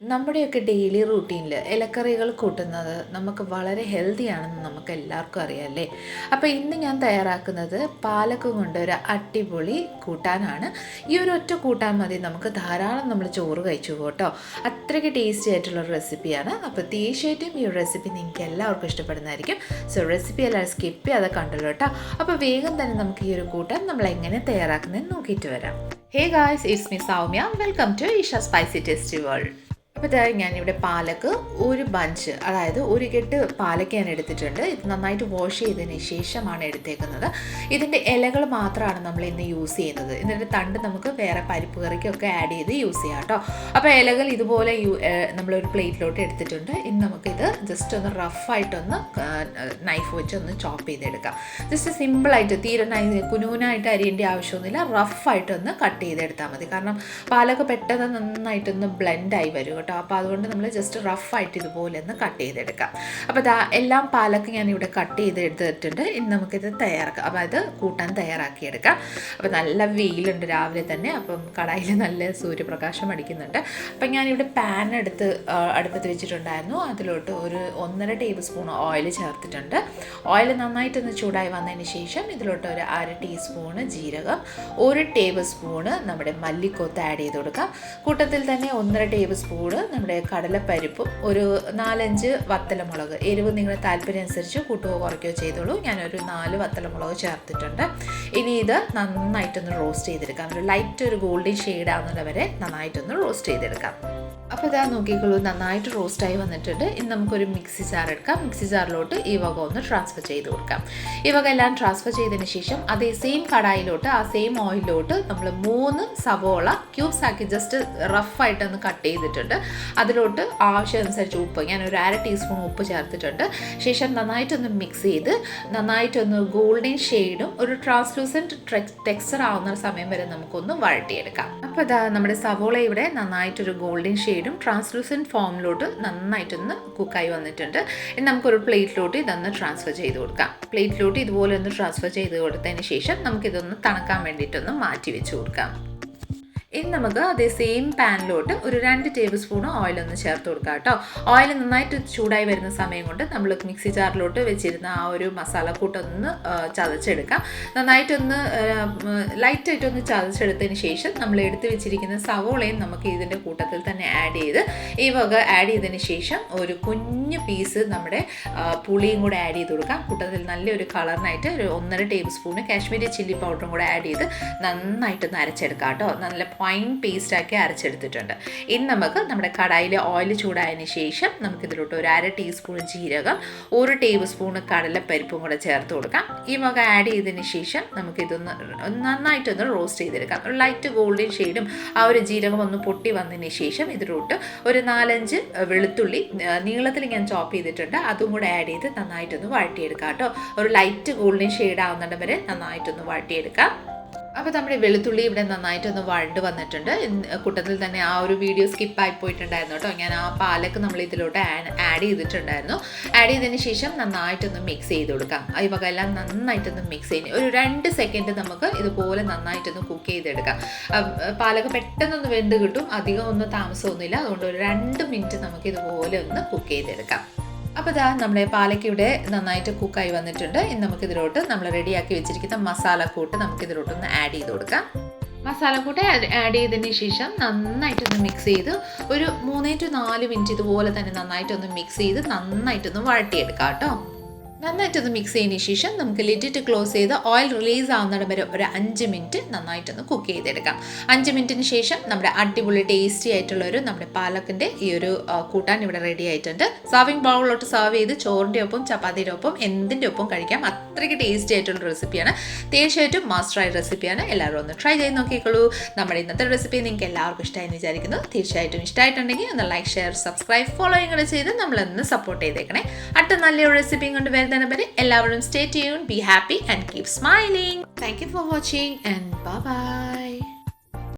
നമ്മുടെയൊക്കെ ഡെയിലി റൂട്ടീനിൽ ഇലക്കറികൾ കൂട്ടുന്നത് നമുക്ക് വളരെ ഹെൽത്തിയാണെന്ന് നമുക്ക് എല്ലാവർക്കും അറിയാമല്ലേ. അപ്പോൾ ഇന്ന് ഞാൻ തയ്യാറാക്കുന്നത് പാലക്ക് കൊണ്ട് ഒരു അടിപൊളി കൂട്ടാനാണ്. ഈ ഒരു ഒറ്റ കൂട്ടാൻ മതി നമുക്ക് ധാരാളം നമ്മൾ ചോറ് കഴിച്ചു കേട്ടോ. അത്രയ്ക്ക് ടേസ്റ്റി ആയിട്ടുള്ളൊരു റെസിപ്പിയാണ്. അപ്പോൾ തീർച്ചയായിട്ടും ഈ ഒരു റെസിപ്പി നിങ്ങൾക്ക് എല്ലാവർക്കും ഇഷ്ടപ്പെടുന്നതായിരിക്കും. സോ റെസിപ്പി എല്ലാം സ്കിപ്പ് ചെയ്യാതെ കണ്ടല്ലോ കേട്ടോ. അപ്പോൾ വേഗം തന്നെ നമുക്ക് ഈ ഒരു കൂട്ടാൻ നമ്മൾ എങ്ങനെ തയ്യാറാക്കുന്നതെന്ന് നോക്കിയിട്ട് വരാം. Hey guys, it's me Soumya. Welcome to Isha spicy tasty world. അപ്പോൾ ഞാനിവിടെ പാലക്ക് ഒരു ബഞ്ച്, അതായത് ഒരു കെട്ട് പാലക്ക് ഞാൻ എടുത്തിട്ടുണ്ട്. ഇത് നന്നായിട്ട് വാഷ് ചെയ്തതിന് ശേഷമാണ് എടുത്തേക്കുന്നത്. ഇതിൻ്റെ ഇലകൾ മാത്രമാണ് നമ്മൾ ഇന്ന് യൂസ് ചെയ്യുന്നത്. ഇതിൻ്റെ തണ്ട് നമുക്ക് വേറെ പരിപ്പ് കറിക്കൊക്കെ ആഡ് ചെയ്ത് യൂസ് ചെയ്യാം കേട്ടോ. അപ്പോൾ ഇലകൾ ഇതുപോലെ നമ്മളൊരു പ്ലേറ്റിലോട്ട് എടുത്തിട്ടുണ്ട്. ഇനി നമുക്കിത് ജസ്റ്റ് ഒന്ന് റഫായിട്ടൊന്ന് നൈഫ് വെച്ച് ഒന്ന് ചോപ്പ് ചെയ്തെടുക്കാം. ജസ്റ്റ് സിമ്പിളായിട്ട് തീരെ കുനൂനായിട്ട് അരിയേണ്ട ആവശ്യമൊന്നുമില്ല. റഫായിട്ടൊന്ന് കട്ട് ചെയ്തെടുത്താൽ മതി. കാരണം പാലക്ക് പെട്ടെന്ന് നന്നായിട്ടൊന്ന് ബ്ലെൻഡായി വരും കേട്ടോ. അപ്പോൾ അതുകൊണ്ട് നമ്മൾ ജസ്റ്റ് റഫായിട്ട് ഇതുപോലെ ഒന്ന് കട്ട് ചെയ്തെടുക്കാം. അപ്പോൾ എല്ലാം പാലക്ക് ഞാനിവിടെ കട്ട് ചെയ്തെടുത്തിട്ടുണ്ട്. ഇനി നമുക്കിത് തയ്യാറാക്കാം, അതായത് കൂട്ടാൻ തയ്യാറാക്കിയെടുക്കാം. അപ്പോൾ നല്ല വെയിലുണ്ട് രാവിലെ തന്നെ. അപ്പം കടായിൽ നല്ല സൂര്യപ്രകാശം അടിക്കുന്നുണ്ട്. അപ്പം ഞാനിവിടെ പാൻ അടുപ്പത്ത് വെച്ചിട്ടുണ്ടായിരുന്നു. അതിലോട്ട് ഒരു 1.5 ടേബിൾ സ്പൂൺ ഓയിൽ ചേർത്തിട്ടുണ്ട്. ഓയിൽ നന്നായിട്ടൊന്ന് ചൂടായി വന്നതിന് ശേഷം ഇതിലോട്ട് ഒരു 1/2 ടീസ്പൂണ് ജീരകം, 1 ടേബിൾ സ്പൂണ് നമ്മുടെ മല്ലിക്കൊത്ത് ആഡ് ചെയ്ത് കൊടുക്കാം. കൂട്ടത്തിൽ തന്നെ 1.5 ടേബിൾ സ്പൂൺ നമ്മുടെ കടലപ്പരിപ്പും ഒരു 4-5 വത്തലമുളക്. എരിവ് നിങ്ങളുടെ താല്പര്യം അനുസരിച്ച് കൂട്ടുകയോ കുറയ്ക്കുകയോ ചെയ്തോളൂ. ഞാനൊരു 4 വത്തലമുളക് ചേർത്തിട്ടുണ്ട്. ഇനി ഇത് നന്നായിട്ടൊന്ന് റോസ്റ്റ് ചെയ്തെടുക്കാം. ഒരു ലൈറ്റ് ഒരു ഗോൾഡൻ ഷെയ്ഡ് ആവുന്നത് വരെ നന്നായിട്ടൊന്ന് റോസ്റ്റ് ചെയ്തെടുക്കാം. അപ്പോൾ ഇതാ നോക്കിക്കോളൂ, നന്നായിട്ട് റോസ്റ്റായി വന്നിട്ടുണ്ട്. ഇനി നമുക്കൊരു മിക്സി ജാർ എടുക്കാം. മിക്സി ജാറിലോട്ട് ഈ വക ഒന്ന് ട്രാൻസ്ഫർ ചെയ്ത് കൊടുക്കാം. ഈ വക എല്ലാം ട്രാൻസ്ഫർ ചെയ്തതിന് ശേഷം അതേ സെയിം കടായിലോട്ട് ആ സെയിം ഓയിലോട്ട് നമ്മൾ 3 സവോള ക്യൂബ്സ് ആക്കി ജസ്റ്റ് റഫായിട്ടൊന്ന് കട്ട് ചെയ്തിട്ടുണ്ട്. അതിലോട്ട് ആവശ്യമനുസരിച്ച് ഉപ്പ്, ഞാനൊരു 1/2 ടീസ്പൂൺ ഉപ്പ് ചേർത്തിട്ടുണ്ട്. ശേഷം നന്നായിട്ടൊന്ന് മിക്സ് ചെയ്ത് നന്നായിട്ടൊന്ന് ഗോൾഡൻ ഷെയ്ഡും ഒരു ട്രാൻസ്ലൂസൻറ്റ് ടെക്സ്ചർ ആവുന്ന സമയം വരെ നമുക്കൊന്ന് വഴട്ടിയെടുക്കാം. അപ്പോൾ ഇതാ നമ്മുടെ സവോള ഇവിടെ നന്നായിട്ടൊരു ഗോൾഡൻ ഷെയ്ഡും ട്രാൻസ്ലൂസൻറ്റ് ഫോമിലോട്ട് നന്നായിട്ടൊന്ന് കുക്കായി വന്നിട്ടുണ്ട്. ഇനി നമുക്കൊരു പ്ലേറ്റിലോട്ട് ഇതൊന്ന് ട്രാൻസ്ഫർ ചെയ്ത് കൊടുക്കാം. പ്ലേറ്റിലോട്ട് ഇതുപോലെ ഒന്ന് ട്രാൻസ്ഫർ ചെയ്ത് കൊടുത്തതിന് ശേഷം നമുക്കിതൊന്ന് തണുക്കാൻ വേണ്ടിയിട്ടൊന്ന് മാറ്റി വെച്ച് കൊടുക്കാം. ഇനി നമുക്ക് അതേ സെയിം പാനിലോട്ട് ഒരു 2 ടേബിൾ സ്പൂൺ ഓയിലൊന്ന് ചേർത്ത് കൊടുക്കാം കേട്ടോ. ഓയിൽ നന്നായിട്ട് ചൂടായി വരുന്ന സമയം കൊണ്ട് നമ്മൾ മിക്സി ജാറിലോട്ട് വെച്ചിരുന്ന ആ ഒരു മസാലക്കൂട്ടൊന്ന് ചതച്ചെടുക്കാം. നന്നായിട്ടൊന്ന് ലൈറ്റായിട്ടൊന്ന് ചതച്ചെടുത്തതിന് ശേഷം നമ്മൾ എടുത്ത് വെച്ചിരിക്കുന്ന സവോളയും നമുക്ക് ഇതിൻ്റെ കൂട്ടത്തിൽ തന്നെ ആഡ് ചെയ്ത് ഈ വക ആഡ് ചെയ്തതിന് ശേഷം ഒരു കുഞ്ഞു പീസ് നമ്മുടെ പുളിയും കൂടെ ആഡ് ചെയ്ത് കൊടുക്കാം. കൂട്ടത്തിൽ നല്ലൊരു കളറിനായിട്ട് ഒരു 1.5 ടേബിൾ സ്പൂണ് കാശ്മീരി ചില്ലി പൗഡറും കൂടെ ആഡ് ചെയ്ത് നന്നായിട്ടൊന്ന് അരച്ചെടുക്കാം കേട്ടോ. നല്ല ഫൈൻ പേസ്റ്റാക്കി അരച്ചെടുത്തിട്ടുണ്ട്. ഇനി നമുക്ക് നമ്മുടെ കടായിലെ ഓയിൽ ചൂടായതിന് ശേഷം നമുക്കിതിലോട്ട് ഒരു 1/2 ടീസ്പൂൺ ജീരകം, 1 ടേബിൾ സ്പൂൺ കടലപ്പരിപ്പും കൂടെ ചേർത്ത് കൊടുക്കാം. ഈ വക ആഡ് ചെയ്തതിന് ശേഷം നമുക്കിതൊന്ന് നന്നായിട്ടൊന്ന് റോസ്റ്റ് ചെയ്തെടുക്കാം. ഒരു ലൈറ്റ് ഗോൾഡൻ ഷെയ്ഡും ആ ഒരു ജീരകം ഒന്ന് പൊട്ടി വന്നതിന് ശേഷം ഇതിലോട്ട് ഒരു 4-5 വെളുത്തുള്ളി നീളത്തിൽ ഞാൻ ചോപ്പ് ചെയ്തിട്ടുണ്ട്. അതും കൂടെ ആഡ് ചെയ്ത് നന്നായിട്ടൊന്ന് വഴട്ടിയെടുക്കാം കേട്ടോ. ഒരു ലൈറ്റ് ഗോൾഡൻ ഷെയ്ഡ് ആവുന്നിടം വരെ നന്നായിട്ടൊന്ന് വഴട്ടിയെടുക്കാം. അപ്പോൾ നമ്മുടെ വെളുത്തുള്ളി ഇവിടെ നന്നായിട്ടൊന്ന് വഴണ്ട് വന്നിട്ടുണ്ട്. കൂട്ടത്തിൽ തന്നെ ആ ഒരു വീഡിയോ സ്കിപ്പായി പോയിട്ടുണ്ടായിരുന്നു കേട്ടോ. ഞാൻ ആ പാലക്ക് നമ്മൾ ഇതിലോട്ട് ആഡ് ചെയ്തിട്ടുണ്ടായിരുന്നു. ആഡ് ചെയ്തതിന് ശേഷം നന്നായിട്ടൊന്ന് മിക്സ് ചെയ്ത് കൊടുക്കാം. ഈ വക എല്ലാം നന്നായിട്ടൊന്ന് മിക്സ് ചെയ്യുന്നത് ഒരു 2 സെക്കൻഡ് നമുക്ക് ഇതുപോലെ നന്നായിട്ടൊന്ന് കുക്ക് ചെയ്തെടുക്കാം. പാലക്ക് പെട്ടെന്നൊന്ന് വെന്ത് കിട്ടും, അധികം ഒന്നും താമസമൊന്നുമില്ല. അതുകൊണ്ട് ഒരു 2 മിനിറ്റ് നമുക്ക് ഇതുപോലെ ഒന്ന് കുക്ക് ചെയ്തെടുക്കാം. അപ്പോൾ ഇതാ നമ്മുടെ പാലക്ക് ഇവിടെ നന്നായിട്ട് കുക്കായി വന്നിട്ടുണ്ട്. ഇനി നമുക്കിതിലോട്ട് നമ്മൾ റെഡിയാക്കി വെച്ചിരിക്കുന്ന മസാലക്കൂട്ട് നമുക്കിതിലോട്ടൊന്ന് ആഡ് ചെയ്ത് കൊടുക്കാം. മസാലക്കൂട്ട് ആഡ് ചെയ്തതിന് ശേഷം നന്നായിട്ടൊന്ന് മിക്സ് ചെയ്ത് ഒരു 3 to 4 മിനിറ്റ് ഇതുപോലെ തന്നെ നന്നായിട്ടൊന്ന് മിക്സ് ചെയ്ത് നന്നായിട്ടൊന്ന് വഴട്ടിയെടുക്കാം കേട്ടോ. നന്നായിട്ടൊന്ന് മിക്സ് ചെയ്തതിന് ശേഷം നമുക്ക് ലിഡിട്ട് ക്ലോസ് ചെയ്ത് ഓയിൽ റിലീസ് ആവുന്നിടം വരെ ഒരു 5 മിനിറ്റ് നന്നായിട്ടൊന്ന് കുക്ക് ചെയ്തെടുക്കാം. 5 മിനിറ്റിന് ശേഷം നമ്മുടെ അടിപൊളി ടേസ്റ്റി ആയിട്ടുള്ളൊരു നമ്മുടെ പാലക്കിൻ്റെ ഈ ഒരു കൂട്ടാൻ ഇവിടെ റെഡി ആയിട്ടുണ്ട്. സർവിങ് ബൗളിലോട്ട് സർവ് ചെയ്ത് ചോറിൻ്റെ ഒപ്പം ചപ്പാത്തിയുടെ ഒപ്പം എന്തിൻ്റെ ഒപ്പം കഴിക്കാം. അത്രയ്ക്ക് ടേസ്റ്റി ആയിട്ടുള്ള റെസിപ്പിയാണ്. തീർച്ചയായിട്ടും മാസ്റ്ററായ റെസിപ്പിയാണ്. എല്ലാവരും ഒന്ന് ട്രൈ ചെയ്ത് നോക്കിക്കോളൂ. നമ്മുടെ ഇന്നത്തെ റെസിപ്പി നിങ്ങൾക്ക് എല്ലാവർക്കും ഇഷ്ടമായെന്ന് വിചാരിക്കുന്നു. തീർച്ചയായിട്ടും ഇഷ്ടമായിട്ടുണ്ടെങ്കിൽ ഒന്ന് ലൈക്ക്, ഷെയർ, സബ്സ്ക്രൈബ്, ഫോളോയിങ് കൂടെ ചെയ്ത് നമ്മളൊന്ന് സപ്പോർട്ട് ചെയ്തേക്കണേ. അടുത്ത നല്ലൊരു റെസിപ്പിയും കൊണ്ട് എല്ലാവരും stay tuned, be happy and keep smiling. Thank you for watching and bye bye.